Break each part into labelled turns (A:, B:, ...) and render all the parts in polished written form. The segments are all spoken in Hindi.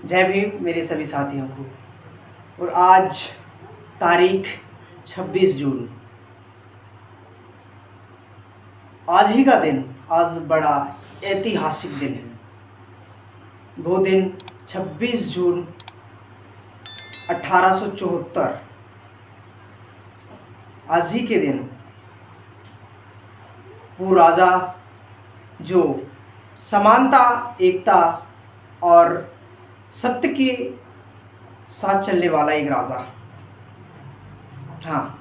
A: जय भीम मेरे सभी साथियों को। और आज तारीख 26 जून, आज ही का दिन, आज बड़ा ऐतिहासिक दिन है। वो दिन 26 जून 1874, आज ही के दिन वो राजा जो समानता, एकता और सत्य के साथ चलने वाला एक राजा, हाँ,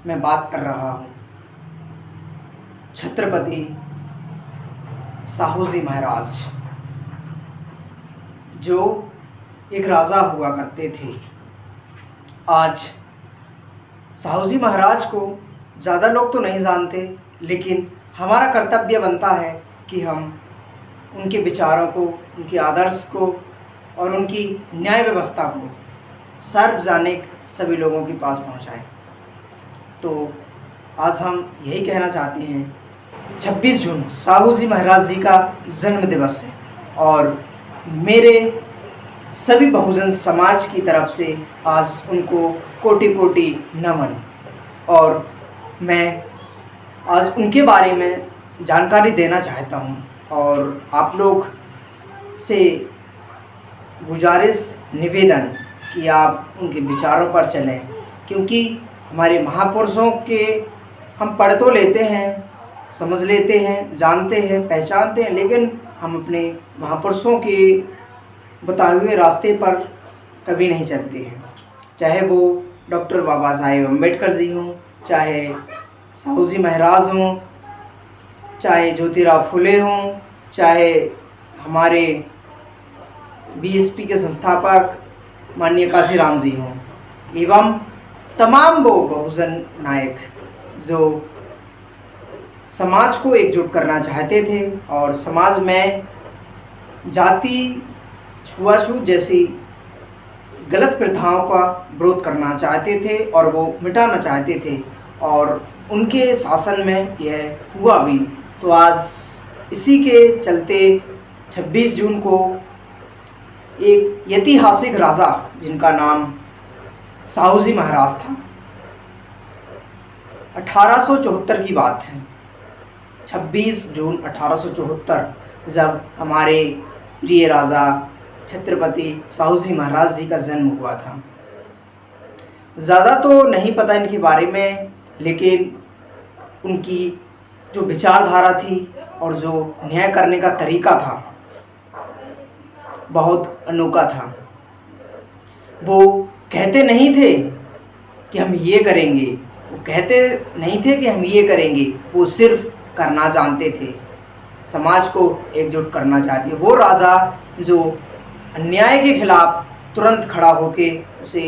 A: मैं बात कर रहा हूँ छत्रपति साहू जी महाराज, जो एक राजा हुआ करते थे। आज साहू जी महाराज को ज़्यादा लोग तो नहीं जानते, लेकिन हमारा कर्तव्य बनता है कि हम उनके विचारों को, उनके आदर्श को और उनकी न्याय व्यवस्था को सार्वजनिक सभी लोगों के पास पहुंचाएं। तो आज हम यही कहना चाहते हैं, 26 जून साहू जी महाराज जी का जन्म दिवस है और मेरे सभी बहुजन समाज की तरफ से आज उनको कोटि कोटि नमन। और मैं आज उनके बारे में जानकारी देना चाहता हूं और आप लोग से गुजारिश, निवेदन कि आप उनके विचारों पर चलें, क्योंकि हमारे महापुरुषों के हम पढ़ तो लेते हैं, समझ लेते हैं, जानते हैं, पहचानते हैं, लेकिन हम अपने महापुरुषों के बताए हुए रास्ते पर कभी नहीं चलते हैं। चाहे वो डॉक्टर बाबा साहेब अम्बेडकर जी हों, चाहे साहू जी महाराज हों, चाहे ज्योतिराव फुले हों, चाहे हमारे बीएसपी के संस्थापक माननीय काशीराम जी हों, एवं तमाम वो बहुजन नायक जो समाज को एकजुट करना चाहते थे और समाज में जाति, छुआछूत जैसी गलत प्रथाओं का विरोध करना चाहते थे और वो मिटाना चाहते थे, और उनके शासन में यह हुआ भी। तो आज इसी के चलते 26 जून को एक ऐतिहासिक राजा, जिनका नाम साहू जी महाराज था, 1874 की बात है, 26 जून 1874, जब हमारे प्रिय राजा छत्रपति साहू जी महाराज जी का जन्म हुआ था। ज़्यादा तो नहीं पता इनके बारे में, लेकिन उनकी जो विचारधारा थी और जो न्याय करने का तरीका था बहुत अनोखा था। वो कहते नहीं थे कि हम ये करेंगे, वो कहते नहीं थे कि हम ये करेंगे, वो सिर्फ करना जानते थे, समाज को एकजुट करना चाहते थे। वो राजा जो अन्याय के खिलाफ तुरंत खड़ा होके उसे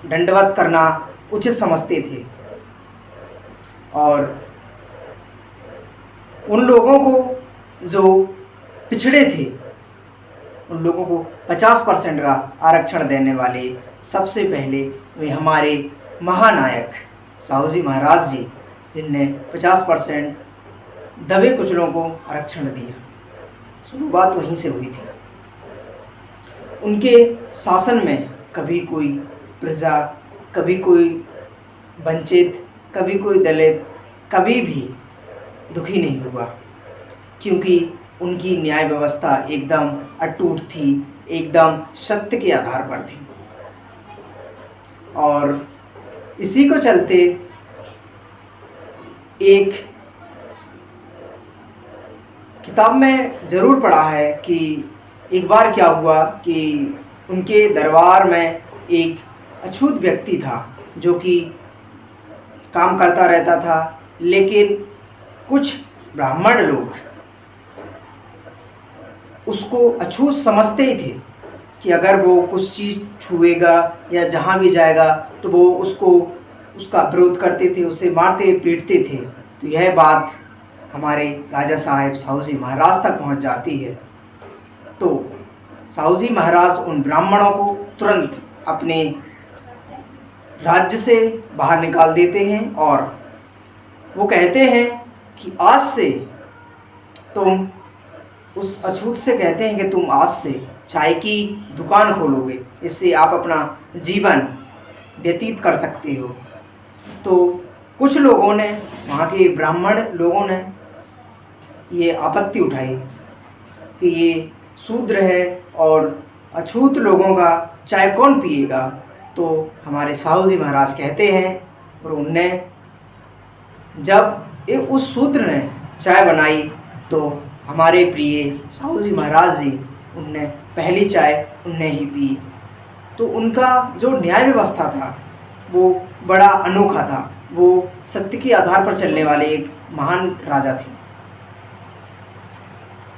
A: दंडवत करना उचित समझते थे और उन लोगों को जो पिछड़े थे, उन लोगों को 50% का आरक्षण देने वाले सबसे पहले वे हमारे महानायक साहू जी महाराज जी, जिनने 50% दबे कुचलों को आरक्षण दिया। शुरुआत वहीं से हुई थी। उनके शासन में कभी कोई प्रजा, कभी कोई वंचित, कभी कोई दलित कभी भी दुखी नहीं हुआ, क्योंकि उनकी न्याय व्यवस्था एकदम अटूट थी, एकदम सत्य के आधार पर थी। और इसी को चलते एक किताब में ज़रूर पढ़ा है कि एक बार क्या हुआ कि उनके दरबार में एक अछूत व्यक्ति था जो कि काम करता रहता था, लेकिन कुछ ब्राह्मण लोग उसको अछूत समझते ही थे कि अगर वो कुछ चीज़ छुएगा या जहाँ भी जाएगा तो वो उसका विरोध करते थे, उसे मारते पीटते थे। तो यह बात हमारे राजा साहेब साहू जी महाराज तक पहुँच जाती है। तो साहू जी महाराज उन ब्राह्मणों को तुरंत अपने राज्य से बाहर निकाल देते हैं और वो कहते हैं कि आज से तुम उस अछूत से कहते हैं कि तुम आज से चाय की दुकान खोलोगे, इससे आप अपना जीवन व्यतीत कर सकते हो। तो कुछ लोगों ने, वहाँ के ब्राह्मण लोगों ने ये आपत्ति उठाई कि ये शूद्र है और अछूत लोगों का चाय कौन पिएगा। तो हमारे साहू जी महाराज कहते हैं, और उनने जब उस शूद्र ने चाय बनाई तो हमारे प्रिय साहू जी महाराज जी, उनने पहली चाय उनने ही पी। तो उनका जो न्याय व्यवस्था था वो बड़ा अनोखा था। वो सत्य के आधार पर चलने वाले एक महान राजा थे।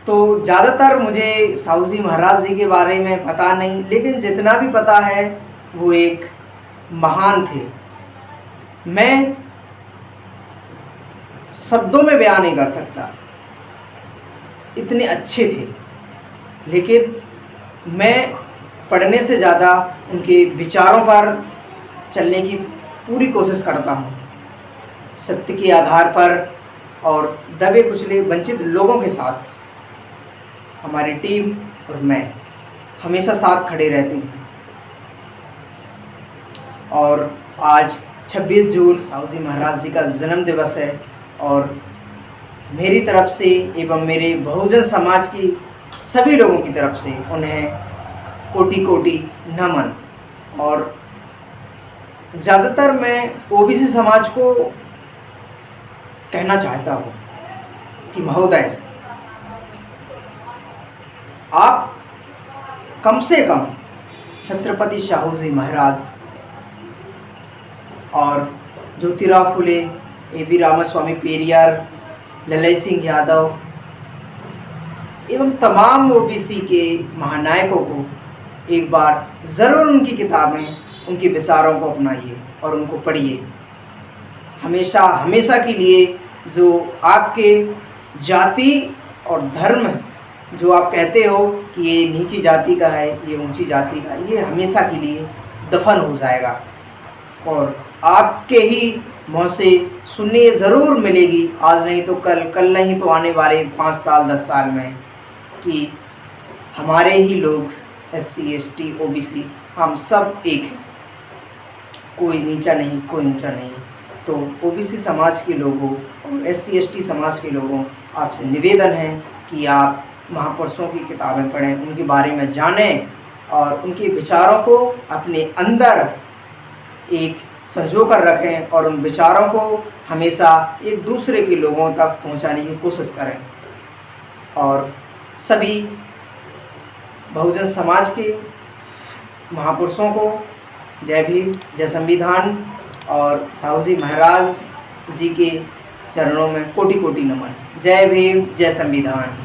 A: तो ज़्यादातर मुझे साहू जी महाराज जी के बारे में पता नहीं, लेकिन जितना भी पता है वो एक महान थे। मैं शब्दों में बयान नहीं कर सकता, इतने अच्छे थे। लेकिन मैं पढ़ने से ज़्यादा उनके विचारों पर चलने की पूरी कोशिश करता हूँ, सत्य के आधार पर। और दबे कुचले वंचित लोगों के साथ हमारी टीम और मैं हमेशा साथ खड़े रहते हैं। और आज 26 जून साहू जी महाराज जी का जन्म दिवस है, और मेरी तरफ से एवं मेरे बहुजन समाज की सभी लोगों की तरफ से उन्हें कोटि कोटि नमन। और ज़्यादातर मैं ओबीसी समाज को कहना चाहता हूँ कि महोदय, आप कम से कम छत्रपति साहू जी महाराज और ज्योतिराव फुले, A.B. रामास्वामी पेरियार, ललय सिंह यादव एवं तमाम ओबीसी के महानायकों को एक बार ज़रूर उनकी किताबें, उनके विचारों को अपनाइए और उनको पढ़िए। हमेशा हमेशा के लिए जो आपके जाति और धर्म, जो आप कहते हो कि ये नीची जाति का है, ये ऊंची जाति का है, ये हमेशा के लिए दफन हो जाएगा। और आपके ही मुँह से सुनने ज़रूर मिलेगी, आज नहीं तो कल, कल नहीं तो आने वाले 5 साल 10 साल में, कि हमारे ही लोग SC ST OBC हम सब एक हैं, कोई नीचा नहीं, कोई ऊंचा नहीं। तो OBC समाज के लोगों और SC ST समाज के लोगों, आपसे निवेदन है कि आप महापुरुषों की किताबें पढ़ें, उनके बारे में जानें और उनके विचारों को अपने अंदर एक संजो कर रखें, और उन विचारों को हमेशा एक दूसरे के लोगों तक पहुंचाने की कोशिश करें। और सभी बहुजन समाज के महापुरुषों को जय भीम, जय संविधान, और साहू जी महाराज जी के चरणों में कोटि कोटि नमन। जय भीम, जय संविधान।